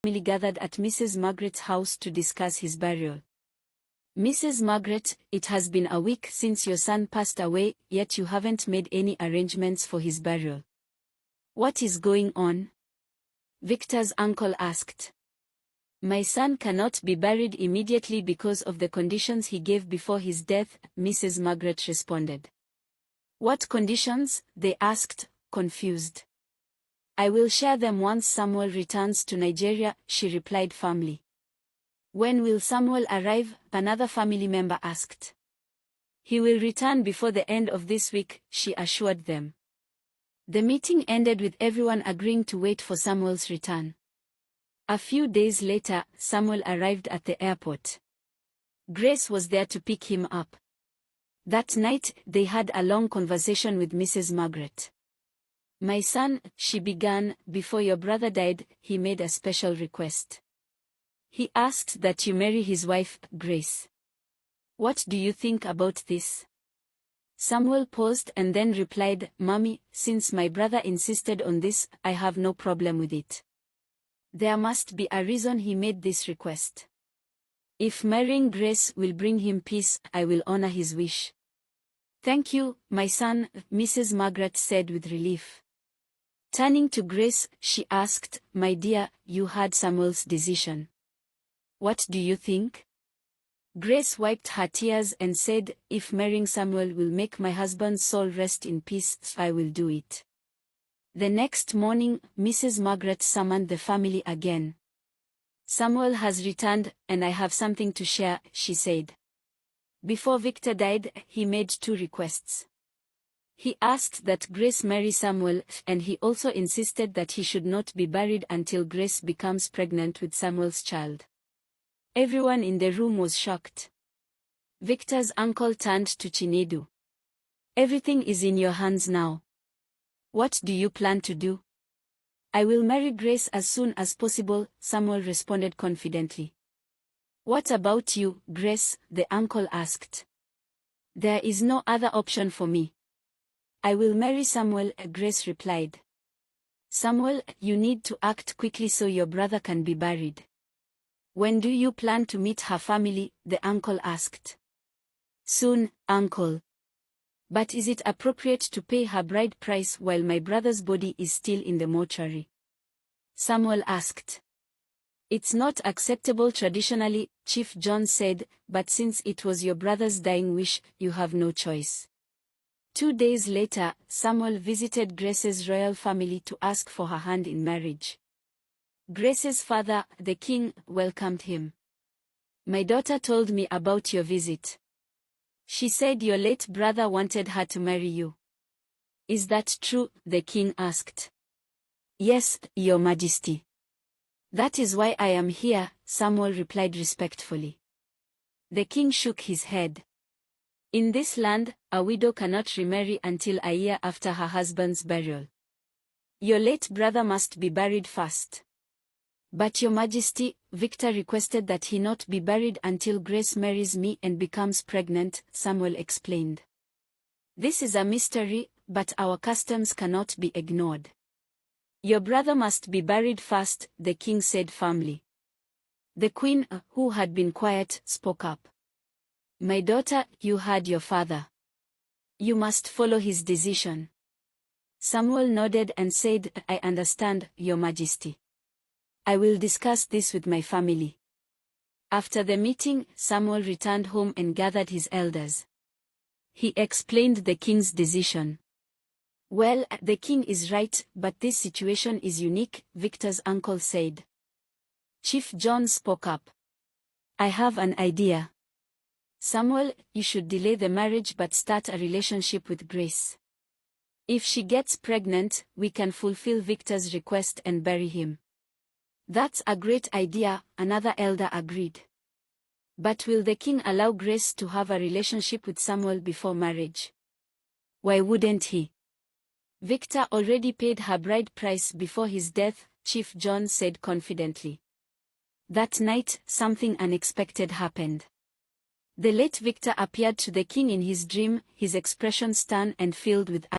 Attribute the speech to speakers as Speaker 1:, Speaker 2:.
Speaker 1: family gathered at Mrs. Margaret's house to discuss his burial. Mrs. Margaret, it has been a week since your son passed away, yet you haven't made any arrangements for his burial. What is going on? Victor's uncle asked. My son cannot be buried immediately because of the conditions he gave before his death, Mrs. Margaret responded. What conditions? They asked, confused. I will share them once Samuel returns to Nigeria, she replied firmly. When will Samuel arrive? Another family member asked. He will return before the end of this week, she assured them. The meeting ended with everyone agreeing to wait for Samuel's return. A few days later, Samuel arrived at the airport. Grace was there to pick him up. That night, they had a long conversation with Mrs. Margaret. My son, she began, before your brother died, he made a special request. He asked that you marry his wife, Grace. What do you think about this? Samuel paused and then replied, Mommy, since my brother insisted on this, I have no problem with it. There must be a reason he made this request. If marrying Grace will bring him peace, I will honor his wish. Thank you, my son, Mrs. Margaret said with relief. Turning to Grace, she asked, My dear, you heard Samuel's decision. What do you think? Grace wiped her tears and said, If marrying Samuel will make my husband's soul rest in peace, I will do it. The next morning, Mrs. Margaret summoned the family again. Samuel has returned, and I have something to share, she said. Before Victor died, he made 2 requests. He asked that Grace marry Samuel, and he also insisted that he should not be buried until Grace becomes pregnant with Samuel's child. Everyone in the room was shocked. Victor's uncle turned to Chinedu. Everything is in your hands now. What do you plan to do? I will marry Grace as soon as possible, Samuel responded confidently. What about you, Grace? The uncle asked. There is no other option for me. I will marry Samuel, Grace replied. Samuel, you need to act quickly so your brother can be buried. When do you plan to meet her family? The uncle asked. Soon, uncle. But is it appropriate to pay her bride price while my brother's body is still in the mortuary? Samuel asked. It's not acceptable traditionally, Chief John said, but since it was your brother's dying wish, you have no choice. 2 days later, Samuel visited Grace's royal family to ask for her hand in marriage. Grace's father, the king, welcomed him. My daughter told me about your visit. She said your late brother wanted her to marry you. Is that true? The king asked. Yes, your majesty. That is why I am here, Samuel replied respectfully. The king shook his head. In this land, a widow cannot remarry until a year after her husband's burial. Your late brother must be buried first. But your majesty, Victor requested that he not be buried until Grace marries me and becomes pregnant, Samuel explained. This is a mystery, but our customs cannot be ignored. Your brother must be buried first, the king said firmly. The queen, who had been quiet, spoke up. My daughter, you heard your father. You must follow his decision. Samuel nodded and said, I understand, your majesty. I will discuss this with my family. After the meeting, Samuel returned home and gathered his elders. He explained the king's decision. Well, the king is right, but this situation is unique, Victor's uncle said. Chief John spoke up. I have an idea. Samuel, you should delay the marriage but start a relationship with Grace. If she gets pregnant, we can fulfill Victor's request and bury him. That's a great idea, another elder agreed. But will the king allow Grace to have a relationship with Samuel before marriage? Why wouldn't he? Victor already paid her bride price before his death, Chief John said confidently. That night, something unexpected happened. The late Victor appeared to the king in his dream, his expression stern and filled with